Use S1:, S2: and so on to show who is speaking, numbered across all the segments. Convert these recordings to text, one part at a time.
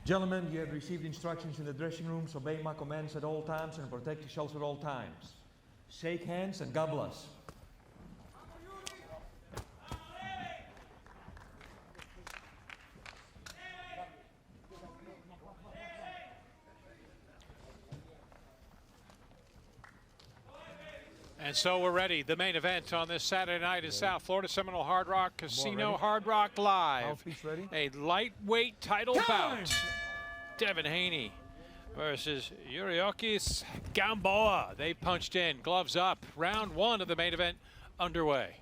S1: Gentlemen, you have received instructions in the dressing rooms. Obey my commands at all times and protect yourselves at all times. Shake hands and God bless.
S2: And so we're ready. The main event on this Saturday night is South Florida Seminole Hard Rock Casino, Hard Rock Live. A lightweight title bout. Devin Haney versus Yuriorkis Gamboa. They punched in, gloves up. Round one of the main event underway.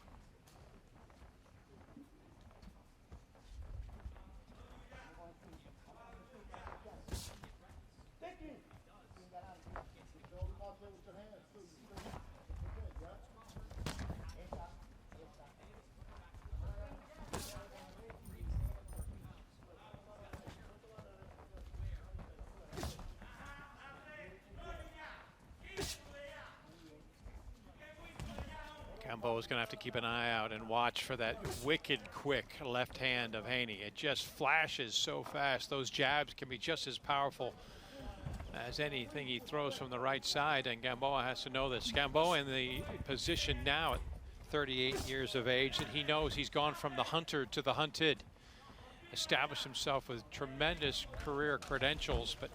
S2: Gamboa is going to have to keep an eye out and watch for that wicked quick left hand of Haney. It just flashes so fast. Those jabs can be just as powerful as anything he throws from the right side, and Gamboa has to know this. Gamboa in the position now at 38 years of age that he knows he's gone from the hunter to the hunted. Established himself with tremendous career credentials, but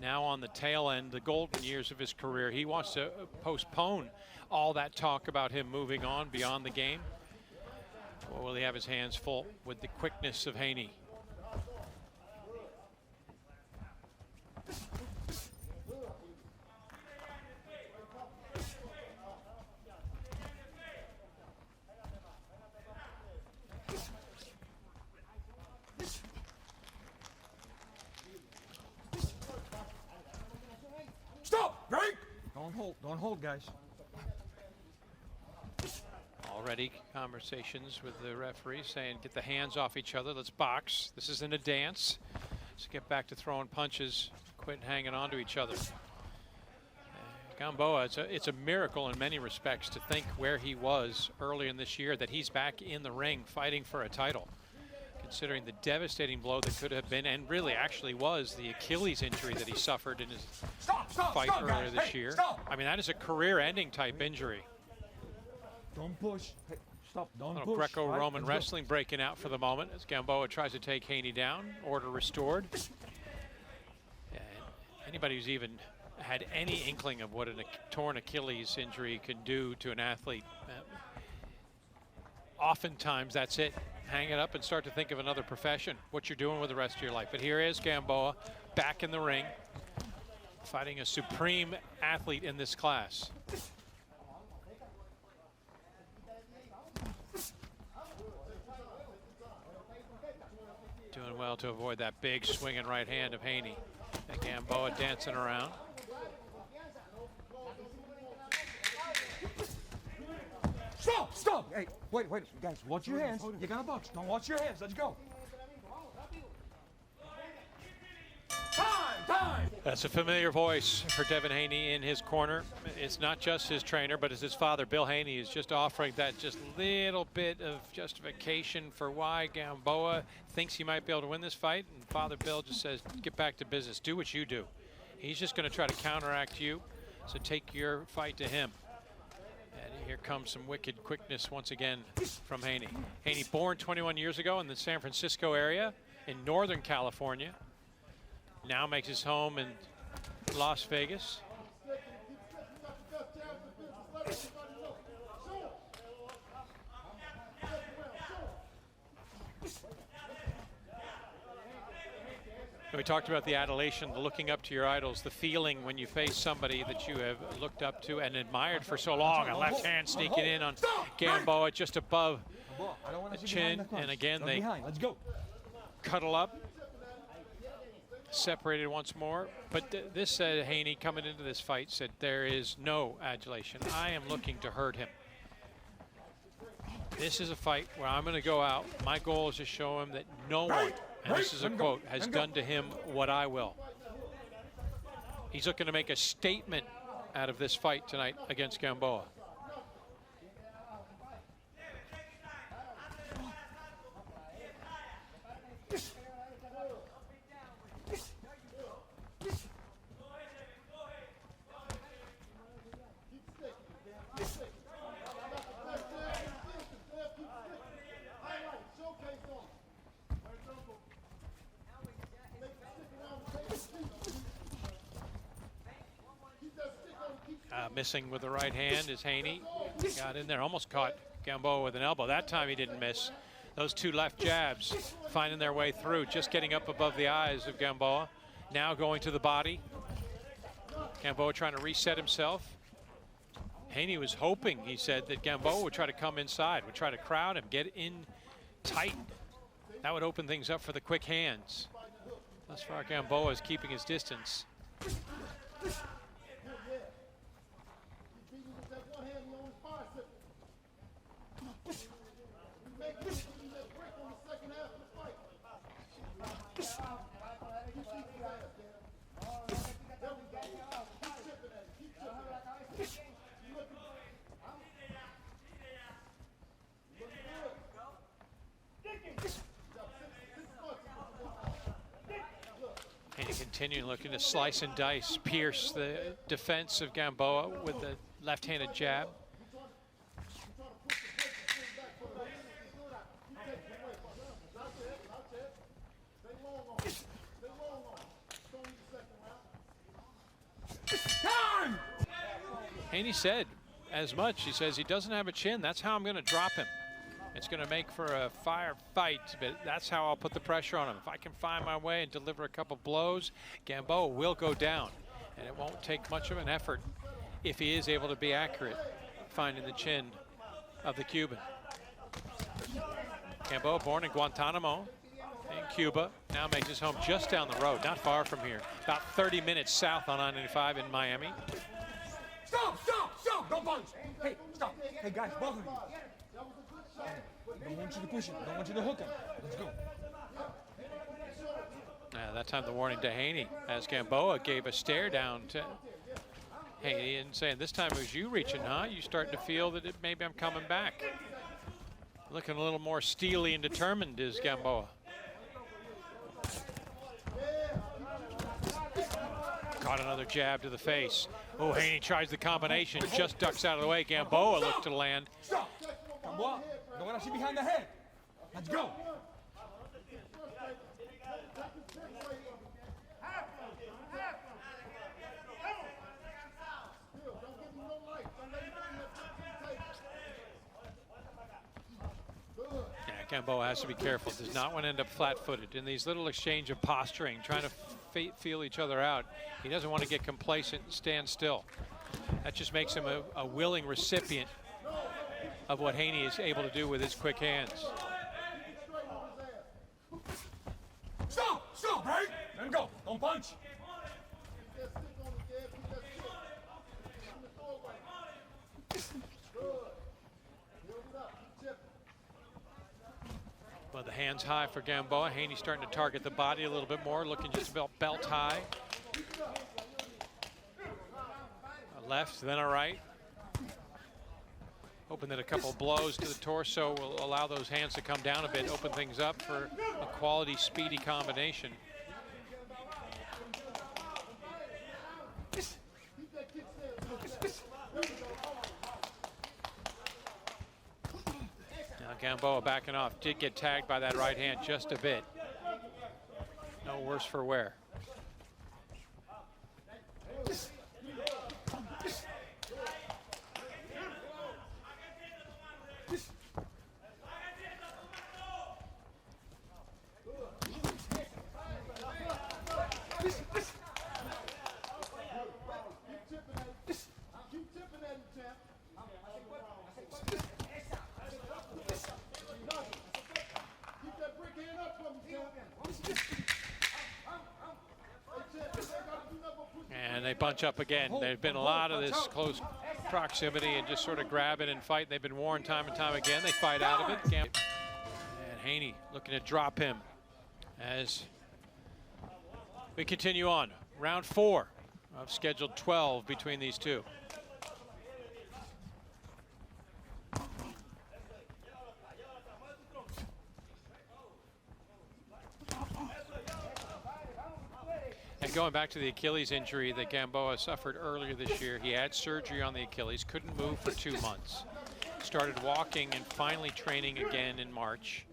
S2: now on the tail end, the golden years of his career, he wants to postpone all that talk about him moving on beyond the game. Or will he have his hands full with the quickness of Haney?
S1: Stop! Break! Don't hold, guys.
S2: Already conversations with the referee saying, get the hands off each other, let's box. This isn't a dance. Let's get back to throwing punches, quit hanging on to each other. Gamboa, it's a miracle in many respects to think where he was early in this year, that he's back in the ring fighting for a title. Considering the devastating blow that could have been, and really actually was, the Achilles injury that he suffered in his fight earlier this year. I mean, that is a career-ending type injury.
S1: Don't push. Hey, stop. Don't push.
S2: Little Greco-Roman wrestling breaking out for the moment as Gamboa tries to take Haney down. Order restored. And anybody who's even had any inkling of what a torn Achilles injury can do to an athlete, oftentimes that's it. Hang it up and start to think of another profession, what you're doing with the rest of your life. But here is Gamboa back in the ring, fighting a supreme athlete in this class. Doing well to avoid that big swinging right hand of Haney. And Gamboa dancing around.
S1: Stop! Stop! Hey, wait, guys, watch your hands. You're gonna box. Don't watch your hands. Let's go. Time!
S2: That's a familiar voice for Devin Haney in his corner. It's not just his trainer, but it's his father, Bill Haney, is just offering that just little bit of justification for why Gamboa thinks he might be able to win this fight. And Father Bill just says, get back to business. Do what you do. He's just going to try to counteract you, so take your fight to him. And here comes some wicked quickness once again from Haney. Haney, born 21 years ago in the San Francisco area in Northern California. Now makes his home in Las Vegas. We talked about the adulation, the looking up to your idols, the feeling when you face somebody that you have looked up to and admired for so long. A left hand sneaking in on Gamboa just above the chin. And again, they cuddle up. Separated once more, but this said Haney coming into this fight said there is no adulation. I am looking to hurt him. This is a fight where I'm going to go out. My goal is to show him that no one, and this is a quote, has done to him what I will. He's looking to make a statement out of this fight tonight against Gamboa. Missing with the right hand is Haney. Got in there, almost caught Gamboa with an elbow. That time he didn't miss. Those two left jabs finding their way through, just getting up above the eyes of Gamboa. Now going to the body. Gamboa trying to reset himself. Haney was hoping, he said, that Gamboa would try to come inside, would try to crowd him, get in tight. That would open things up for the quick hands. Thus far, Gamboa is keeping his distance. Continuing looking to slice and dice, pierce the defense of Gamboa with the left-handed jab. Haney said as much. He says he doesn't have a chin. That's how I'm going to drop him. It's going to make for a fire fight, but that's how I'll put the pressure on him. If I can find my way and deliver a couple blows, Gamboa will go down. And it won't take much of an effort if he is able to be accurate, finding the chin of the Cuban. Gamboa, born in Guantanamo in Cuba, now makes his home just down the road, not far from here, about 30 minutes south on I-95 in Miami.
S1: Stop, stop, stop, don't punch. Hey, stop. Hey guys, both of you. Don't want you to push him. Don't want you to hook him. Let's go.
S2: That time the warning to Haney as Gamboa gave a stare down to Haney and saying, this time it was you reaching, huh? You starting to feel that maybe I'm coming back. Looking a little more steely and determined is Gamboa. Caught another jab to the face. Oh, Haney tries the combination, just ducks out of the way. Gamboa looked to land.
S1: Stop! Gamboa, don't want to see behind the head. Let's go.
S2: Yeah, Gamboa has to be careful. Does not want to end up flat-footed. In these little exchange of posturing, trying to feel each other out, he doesn't want to get complacent and stand still. That just makes him a willing recipient of what Haney is able to do with his quick hands.
S1: Stop! Stop, right? Let him go. Don't punch.
S2: Well, the hands high for Gamboa. Haney starting to target the body a little bit more, looking just about belt high. A left, then a right. Hoping that a couple blows to the torso will allow those hands to come down a bit, open things up for a quality, speedy combination. Now Gamboa backing off, did get tagged by that right hand just a bit. No worse for wear. And they bunch up again. There's been a lot of this close proximity and just sort of grab it and fight. They've been worn time and time again. They fight out of it. And Haney looking to drop him as we continue on. Round 4 of scheduled 12 between these two. And going back to the Achilles injury that Gamboa suffered earlier this year, he had surgery on the Achilles, couldn't move for 2 months. Started walking and finally training again in March.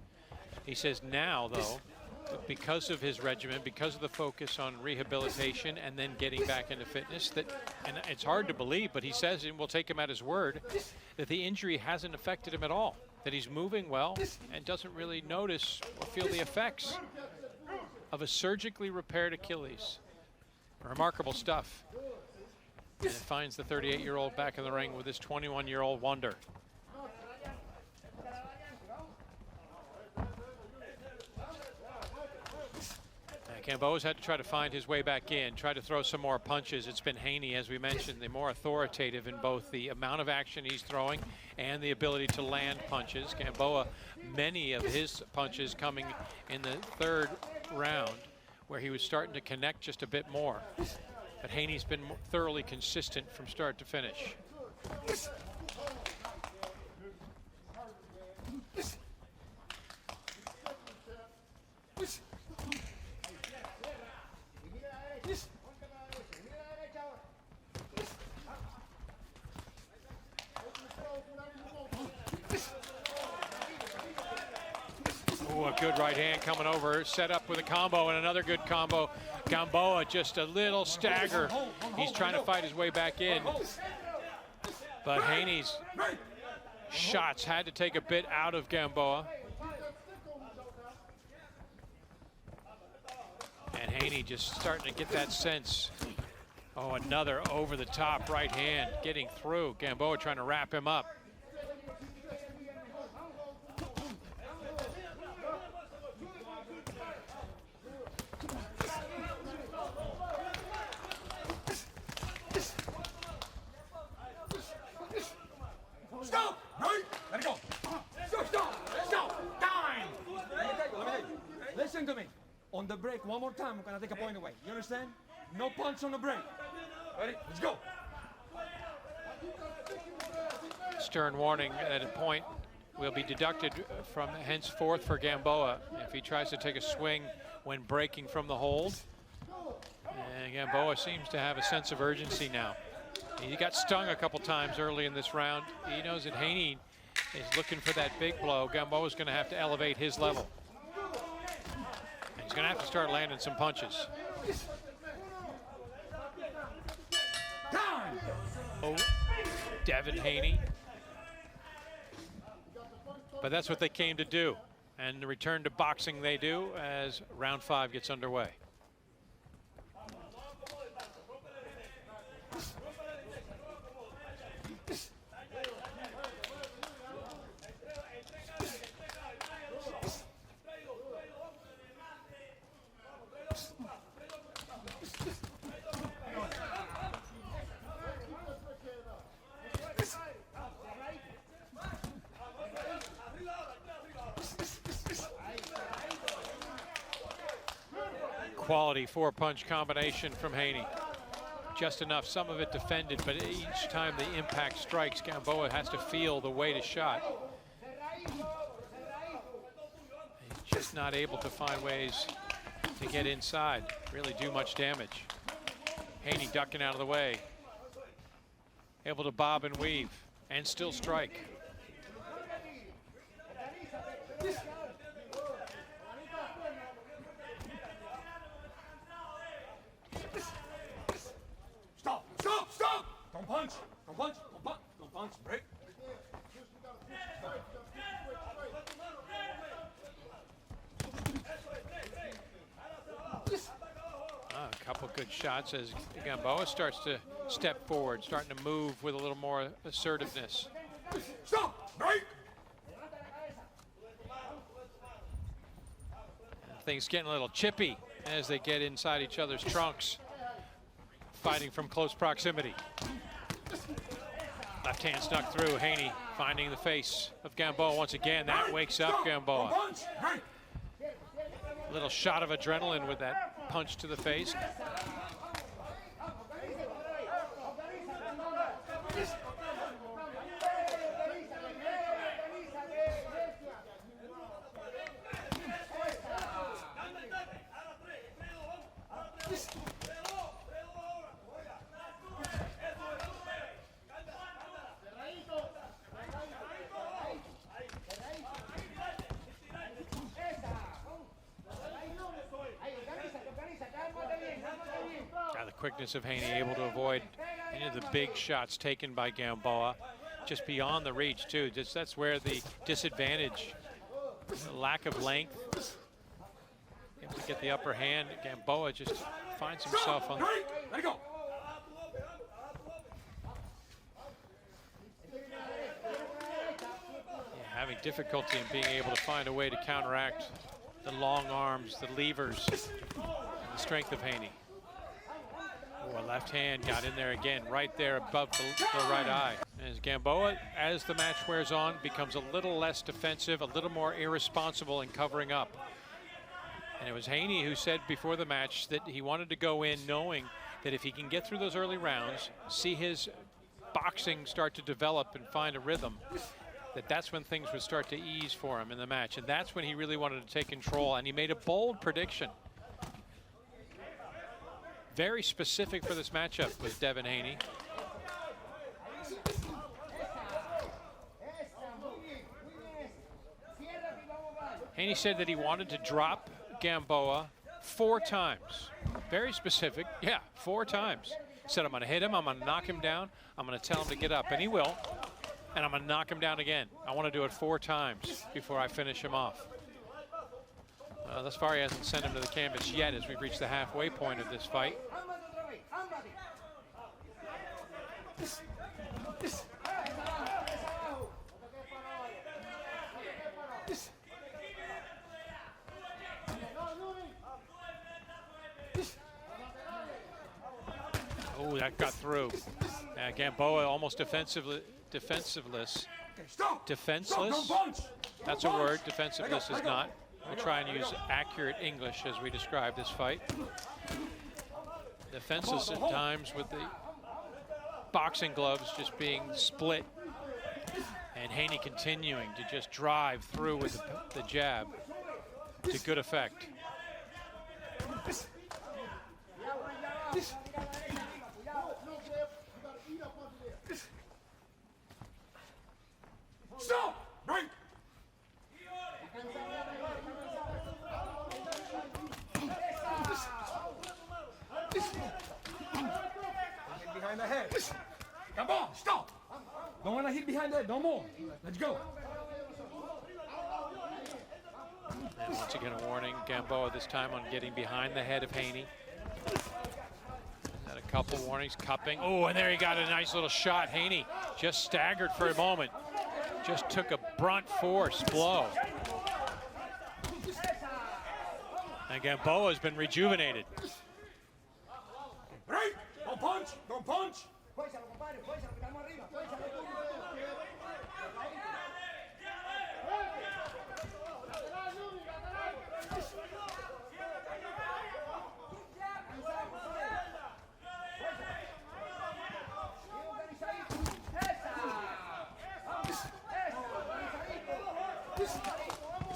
S2: He says now, though, But because of his regimen, because of the focus on rehabilitation and then getting back into fitness, and it's hard to believe, but he says, and we'll take him at his word, that the injury hasn't affected him at all, that he's moving well and doesn't really notice or feel the effects of a surgically repaired Achilles. Remarkable stuff. And it finds the 38-year-old back in the ring with his 21-year-old wonder. Gamboa's had to try to find his way back in, try to throw some more punches. It's been Haney, as we mentioned, the more authoritative in both the amount of action he's throwing and the ability to land punches. Gamboa, many of his punches coming in the third round, where he was starting to connect just a bit more. But Haney's been thoroughly consistent from start to finish. Ooh, a good right hand coming over, set up with a combo and another good combo. Gamboa just a little stagger. He's trying to fight his way back in. But Haney's shots had to take a bit out of Gamboa. And Haney just starting to get that sense. Oh, another over the top right hand getting through. Gamboa trying to wrap him up.
S1: Stop! Right? Let it go. Stop! Time! Listen to me. On the break, one more time, we're gonna take a point away. You understand? No punch on the break. Ready? Let's go.
S2: Stern warning at a point will be deducted from henceforth for Gamboa if he tries to take a swing when breaking from the hold. And Gamboa seems to have a sense of urgency now. He got stung a couple times early in this round. He knows that Haney is looking for that big blow. Gamboa's going to have to elevate his level. And he's going to have to start landing some punches. Oh, Devin Haney. But that's what they came to do. And the return to boxing they do as round 5 gets underway. Quality 4-punch combination from Haney. Just enough, some of it defended, but each time the impact strikes, Gamboa has to feel the weight of shot. He's just not able to find ways to get inside, really do much damage. Haney ducking out of the way. Able to bob and weave and still strike.
S1: Stop! Don't punch! Don't punch! Don't punch! Don't punch! Break!
S2: A couple good shots as Gamboa starts to step forward, starting to move with a little more assertiveness.
S1: Stop! Break!
S2: Things getting a little chippy as they get inside each other's trunks, fighting from close proximity. Left hand snuck through. Haney finding the face of Gamboa once again. That wakes up Gamboa. Little shot of adrenaline with that punch to the face. quickness of Haney, able to avoid any of the big shots taken by Gamboa. Just beyond the reach, too. That's where the disadvantage, the lack of length, able to get the upper hand. Gamboa just finds himself on.
S1: Let it go.
S2: Having difficulty in being able to find a way to counteract the long arms, the levers, and the strength of Haney. Oh, a left hand got in there again, right there above the right eye. As Gamboa, as the match wears on, becomes a little less defensive, a little more irresponsible in covering up. And it was Haney who said before the match that he wanted to go in knowing that if he can get through those early rounds, see his boxing start to develop and find a rhythm, that's when things would start to ease for him in the match. And that's when he really wanted to take control. And he made a bold prediction. Very specific for this matchup was Devin Haney. Haney said that he wanted to drop Gamboa 4 times. Very specific. Yeah, 4 times. Said, I'm going to hit him. I'm going to knock him down. I'm going to tell him to get up. And he will. And I'm going to knock him down again. I want to do it 4 times before I finish him off. Thus far, he hasn't sent him to the canvas yet as we've reached the halfway point of this fight. Oh, that got through. Gamboa almost defenseless. Defenseless? That's a word. Defensiveness is not. We'll try and use accurate English as we describe this fight. Defenseless at times with the boxing gloves just being split. And Haney continuing to just drive through with the jab to good effect.
S1: Stop! Break! Hit behind the head. Come on, stop! Don't want to hit behind the head, no more. Let's go.
S2: And once again, a warning, Gamboa this time on getting behind the head of Haney. Had a couple warnings, cupping. Oh, and there he got a nice little shot. Haney just staggered for a moment. Just took a brunt force blow. And Gamboa has been rejuvenated.
S1: Right? Don't punch! Don't punch!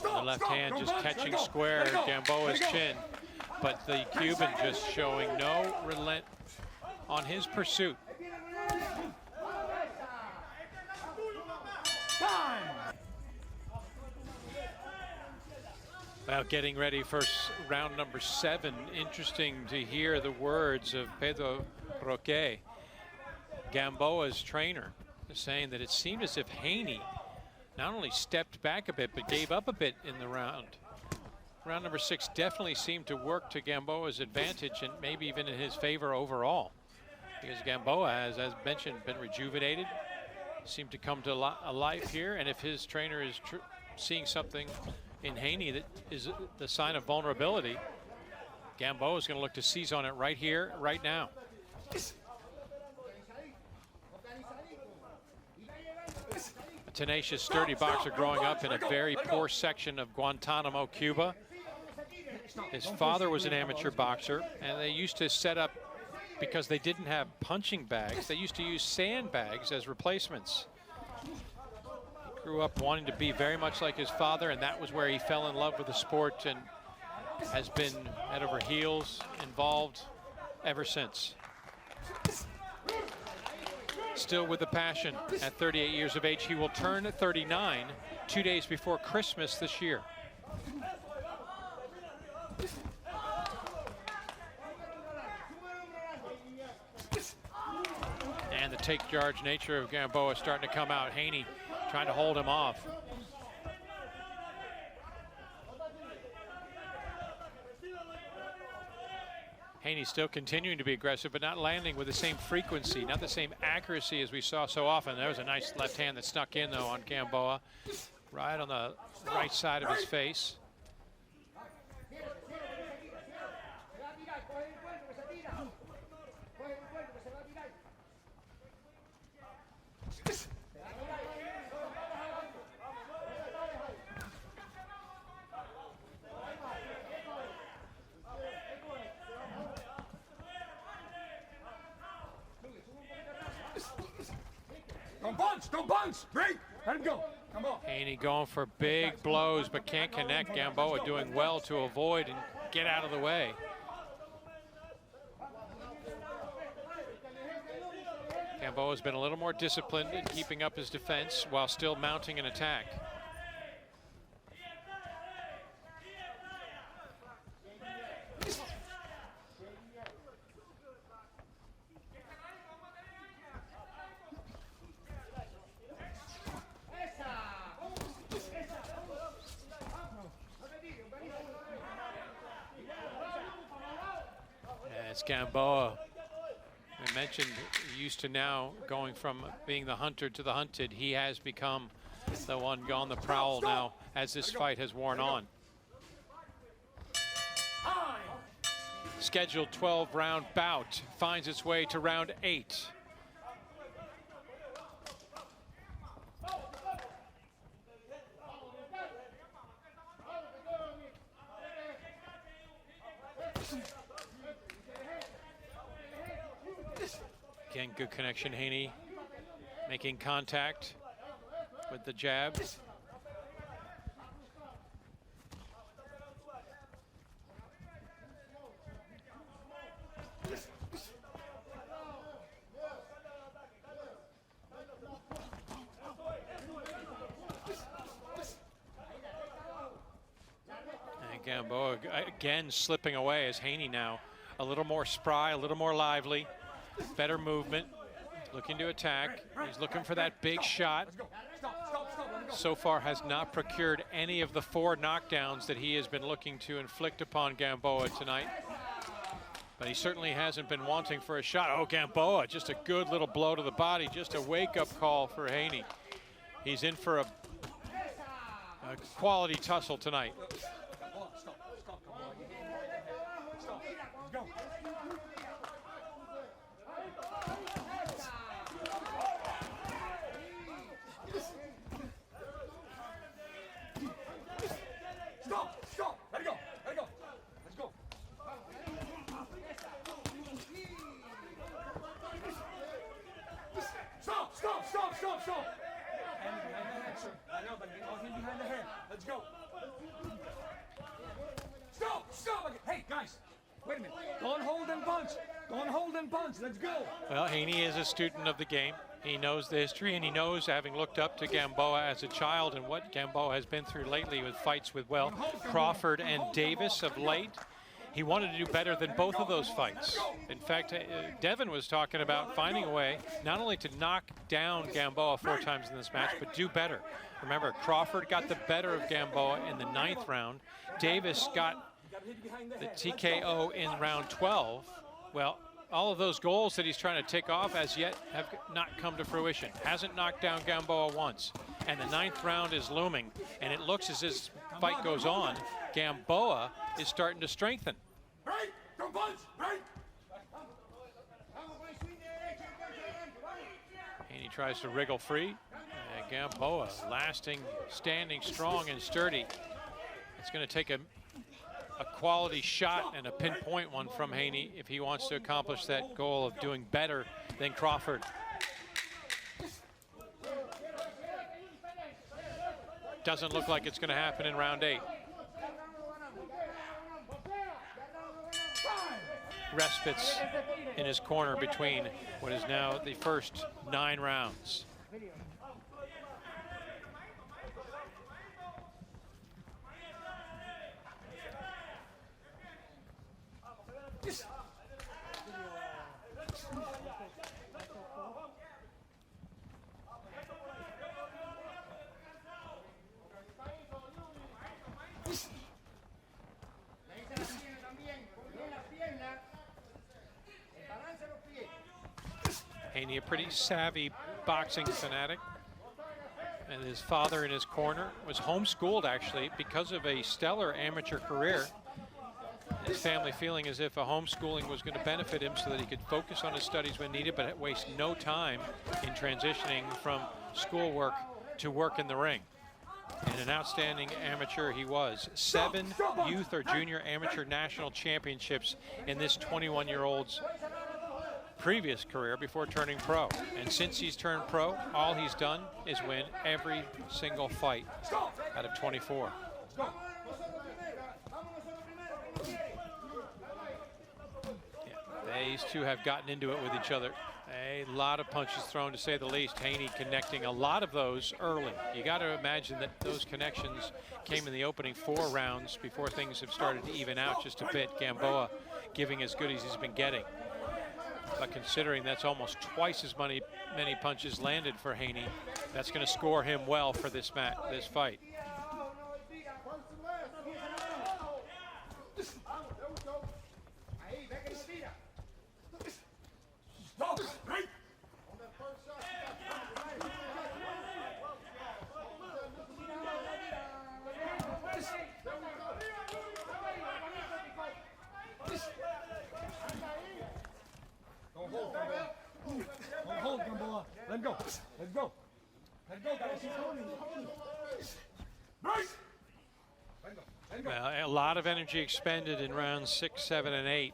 S2: The left hand just catching square Gamboa's chin, but the Cuban just showing no relent on his pursuit. Well, getting ready for round number 7. Interesting to hear the words of Pedro Roque, Gamboa's trainer, saying that it seemed as if Haney not only stepped back a bit, but gave up a bit in the round. Round number 6 definitely seemed to work to Gamboa's advantage and maybe even in his favor overall. Because Gamboa has, as mentioned, been rejuvenated, seemed to come to life here. And if his trainer is seeing something in Haney that is the sign of vulnerability, Gamboa is going to look to seize on it right here, right now. A tenacious, sturdy boxer growing up in a very poor section of Guantanamo, Cuba. His father was an amateur boxer, and they used to set up, because they didn't have punching bags, they used to use sandbags as replacements. He grew up wanting to be very much like his father, and that was where he fell in love with the sport and has been head over heels involved ever since. Still with the passion at 38 years of age. He will turn 39 2 days before Christmas this year. take charge nature of Gamboa starting to come out. Haney trying to hold him off. Haney still continuing to be aggressive, but not landing with the same frequency, not the same accuracy as we saw so often. There was a nice left hand that snuck in, though, on Gamboa, right on the right side of his face.
S1: Don't bunch! Break! Let him go! Come on!
S2: Haney going for big blows, but can't connect. Gamboa doing well to avoid and get out of the way. Gamboa's been a little more disciplined in keeping up his defense while still mounting an attack. As Gamboa, I mentioned, used to now going from being the hunter to the hunted. He has become the one on the prowl now as this fight has worn on. Scheduled 12-round bout finds its way to round 8. Again, good connection. Haney making contact with the jab. And Gamboa again slipping away as Haney now a little more spry, a little more lively. Better movement, looking to attack. He's looking for that big shot. So far has not procured any of the 4 knockdowns that he has been looking to inflict upon Gamboa tonight. But he certainly hasn't been wanting for a shot. Oh, Gamboa, just a good little blow to the body, just a wake-up call for Haney. He's in for a quality tussle tonight.
S1: Stop! Hand behind the head, sir. I know, but hand behind the head. Let's go. Stop! Hey, guys, wait a minute. Don't hold and punch. Don't hold and punch. Let's go.
S2: Well, Haney is a student of the game. He knows the history, and he knows, having looked up to Gamboa as a child and what Gamboa has been through lately with fights with, well, Crawford and Davis of late. He wanted to do better than both of those fights. In fact, Devin was talking about finding a way not only to knock down Gamboa 4 times in this match, but do better. Remember, Crawford got the better of Gamboa in the 9th round. Davis got the TKO in round 12. Well, all of those goals that he's trying to tick off as yet have not come to fruition. Hasn't knocked down Gamboa once. And the 9th round is looming. And it looks as this fight goes on, Gamboa is starting to strengthen.
S1: Break! Don't punch! Break!
S2: And he tries to wriggle free. And Gamboa standing strong and sturdy. It's going to take a quality shot and a pinpoint one from Haney if he wants to accomplish that goal of doing better than Crawford. Doesn't look like it's going to happen in round 8. Respites in his corner between what is now the first 9 rounds. Haney, a pretty savvy boxing fanatic. And his father in his corner, was homeschooled actually because of a stellar amateur career. His family feeling as if a homeschooling was going to benefit him so that he could focus on his studies when needed, but waste no time in transitioning from schoolwork to work in the ring. And an outstanding amateur he was. 7 youth or junior amateur national championships in this 21-year-old's previous career before turning pro. And since he's turned pro, all he's done is win every single fight out of 24. Yeah, these two have gotten into it with each other. A lot of punches thrown, to say the least. Haney connecting a lot of those early. You got to imagine that those connections came in the opening 4 rounds before things have started to even out just a bit. Gamboa giving as good as he's been getting. But considering that's almost twice as many punches landed for Haney, that's going to score him well for this fight.
S1: Hold, Gamboa. Let go. Let go. Let go, guys.
S2: Well, a lot of energy expended in rounds 6, 7, and 8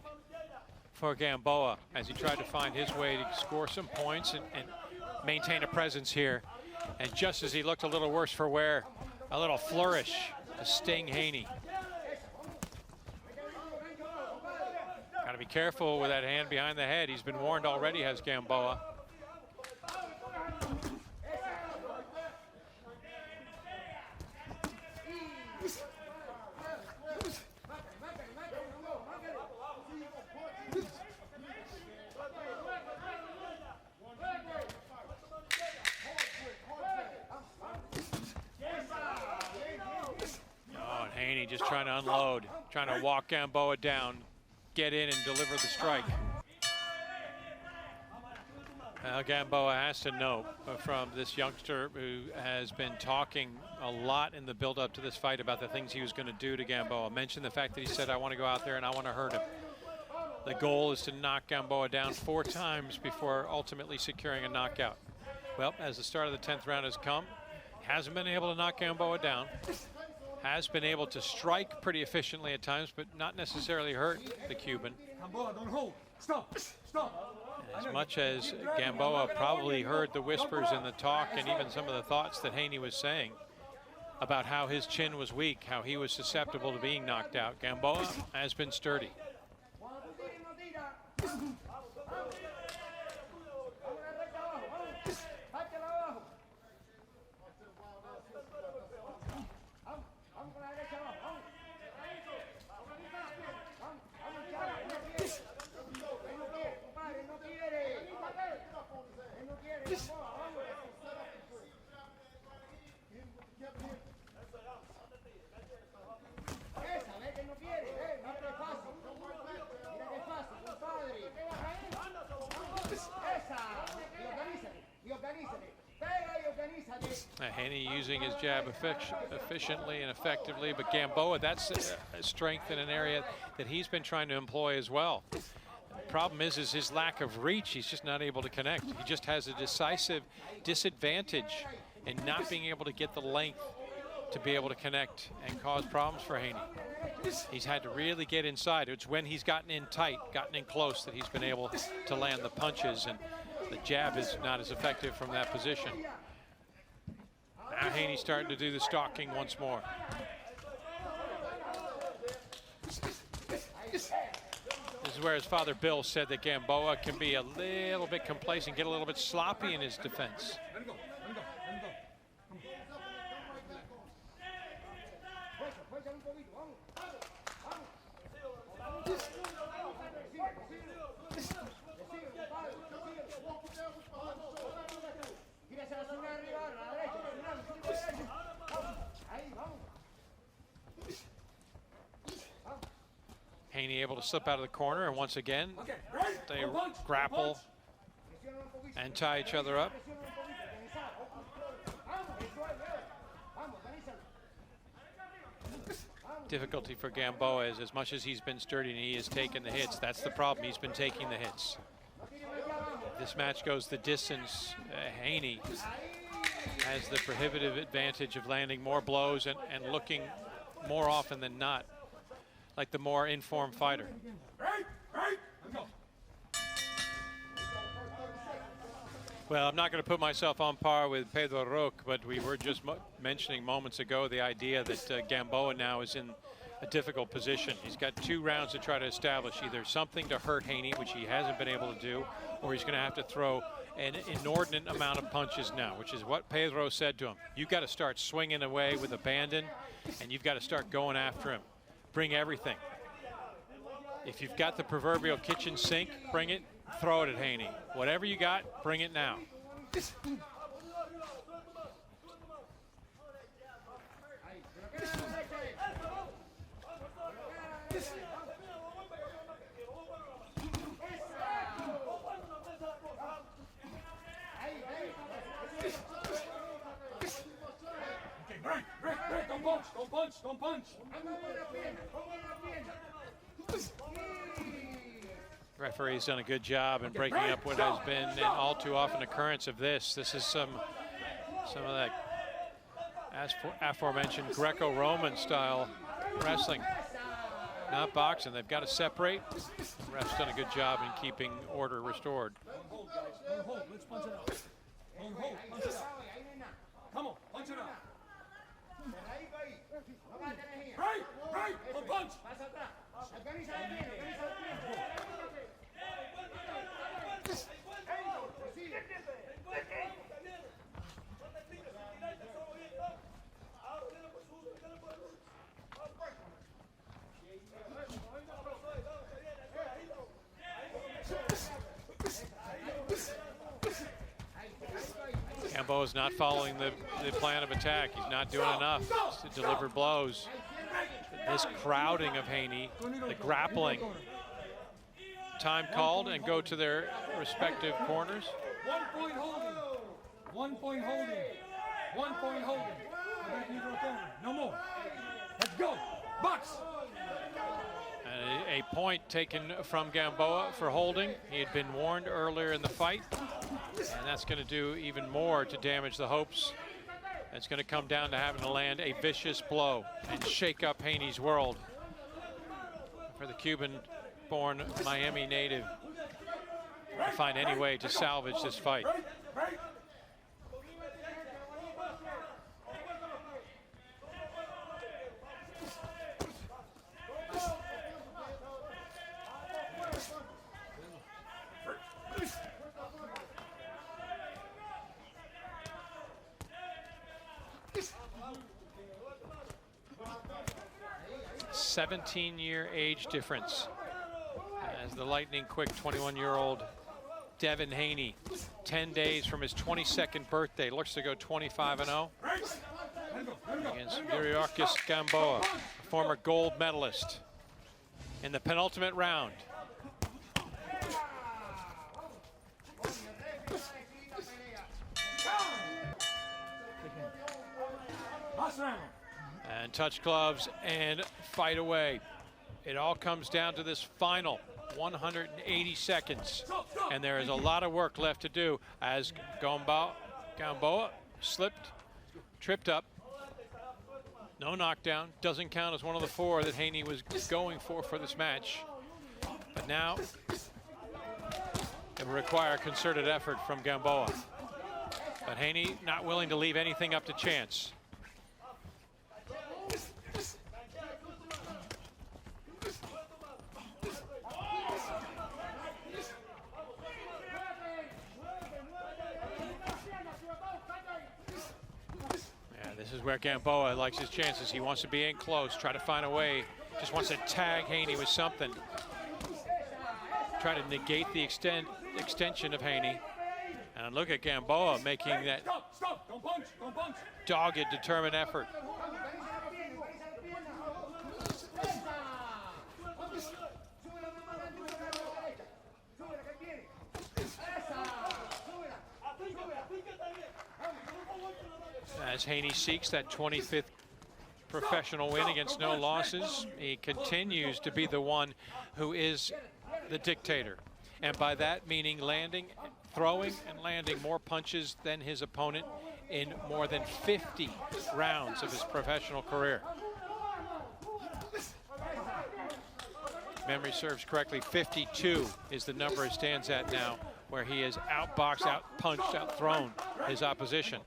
S2: for Gamboa as he tried to find his way to score some points and maintain a presence here. And just as he looked a little worse for wear, a little flourish to sting Haney. Got to be careful with that hand behind the head. He's been warned already, has Gamboa. Oh, and Haney just trying to unload, trying to walk Gamboa down, get in and deliver the strike. Now Gamboa has to know from this youngster who has been talking a lot in the build-up to this fight about the things he was going to do to Gamboa. Mentioned the fact that he said, I want to go out there and I want to hurt him. The goal is to knock Gamboa down 4 times before ultimately securing a knockout. Well, as the start of the 10th round has come, hasn't been able to knock Gamboa down. Has been able to strike pretty efficiently at times, but not necessarily hurt the Cuban.
S1: Gamboa, don't hold. Stop. Stop.
S2: As much as Gamboa probably heard the whispers and the talk and even some of the thoughts that Haney was saying about how his chin was weak, how he was susceptible to being knocked out, Gamboa has been sturdy. Haney using his jab efficiently and effectively, but Gamboa, that's a strength in an area that he's been trying to employ as well. The problem is his lack of reach. He's just not able to connect. He just has a decisive disadvantage in not being able to get the length to be able to connect and cause problems for Haney. He's had to really get inside. It's when he's gotten in tight, gotten in close, that he's been able to land the punches, and the jab is not as effective from that position. Now Haney's starting to do the stalking once more. This is where his father Bill said that Gamboa can be a little bit complacent, get a little bit sloppy in his defense. Haney able to slip out of the corner, and once again, they grapple and tie each other up. Difficulty for Gamboa is, as much as he's been sturdy and he has taken the hits, that's the problem. He's been taking the hits. If this match goes the distance, Haney has the prohibitive advantage of landing more blows and looking more often than not like the more informed fighter. Well, I'm not going to put myself on par with Pedro Roque, but we were just mentioning moments ago the idea that Gamboa now is in a difficult position. He's got 2 rounds to try to establish either something to hurt Haney, which he hasn't been able to do, or he's going to have to throw an inordinate amount of punches now, which is what Pedro said to him. You've got to start swinging away with abandon, and you've got to start going after him. Bring everything. If you've got the proverbial kitchen sink, bring it, throw it at Haney. Whatever you got, bring it now.
S1: Don't punch.
S2: Referee's done a good job in breaking up what has been an all too often occurrence of this. This is some of that aforementioned Greco-Roman style wrestling, not boxing. They've got to separate. The ref's done a good job in keeping order restored.
S1: Don't hold, guys. Don't hold. Let's punch it out. Don't hold. Punch it out. Come on, punch it out. Right. Don't punch.
S2: Gamboa's not following the plan of attack. He's not doing enough to deliver blows. This crowding of Haney, the grappling, time called and go to their respective corners.
S1: 1 point holding. 1 point holding. 1 point holding. No more. Let's go. Box.
S2: And a point taken from Gamboa for holding. He had been warned earlier in the fight, and that's going to do even more to damage the hopes. It's going to come down to having to land a vicious blow and shake up Haney's world for the Cuban-born Miami native to find any way to salvage this fight. A 17-year age difference as the lightning quick 21-year-old Devin Haney, 10 days from his 22nd birthday, looks to go 25-0 against Yuriorkis Gamboa, a former gold medalist in the penultimate round. And touch gloves and fight away. It all comes down to this final 180 seconds. And there is a lot of work left to do as Gamboa slipped, tripped up. No knockdown, doesn't count as one of the 4 that Haney was going for this match. But now it will require concerted effort from Gamboa. But Haney not willing to leave anything up to chance. This is where Gamboa likes his chances. He wants to be in close, try to find a way, just wants to tag Haney with something. Try to negate the extension of Haney. And look at Gamboa making that dogged, determined effort. As Haney seeks that 25th professional win against no losses, he continues to be the one who is the dictator. And by that meaning throwing and landing more punches than his opponent in more than 50 rounds of his professional career. Memory serves correctly, 52 is the number it stands at now, where he has outboxed, outpunched, outthrown his opposition.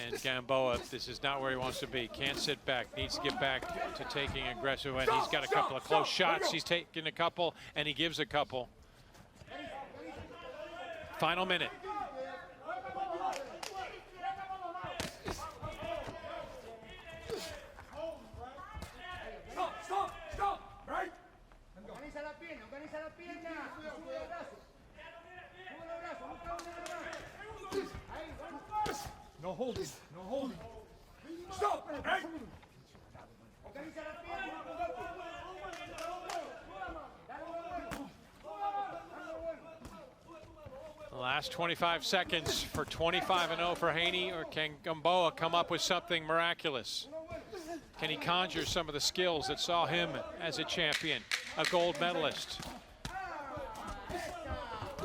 S2: And Gamboa, this is not where he wants to be. Can't sit back, needs to get back to taking aggressive, and he's got a couple of close shots. He's taken a couple, and he gives a couple. Final minute.
S1: Stop, right? No holding, no holding. Stop, right?
S2: The last 25 seconds for 25-0 for Haney, or can Gamboa come up with something miraculous? Can he conjure some of the skills that saw him as a champion, a gold medalist?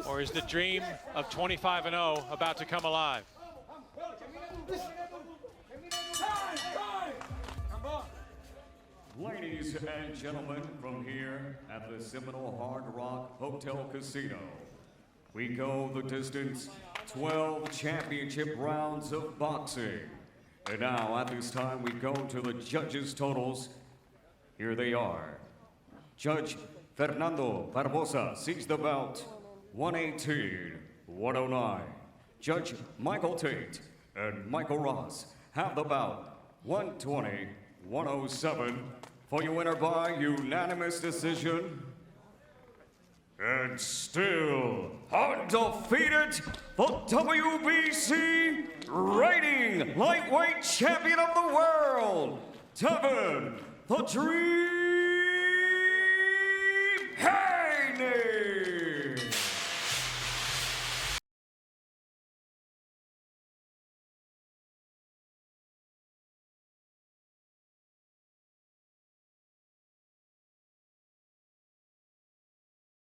S2: Or is the dream of 25-0 about to come alive?
S3: Ladies and gentlemen, from here at the Seminole Hard Rock Hotel Casino, we go the distance, 12 championship rounds of boxing. And now, at this time, we go to the judges' totals. Here they are. Judge Fernando Barbosa sees the bout 118-109. Judge Michael Tate and Michael Ross have the bout 120-107 for your winner by unanimous decision. And still undefeated, the WBC reigning lightweight champion of the world, Devin "The Dream" Haney.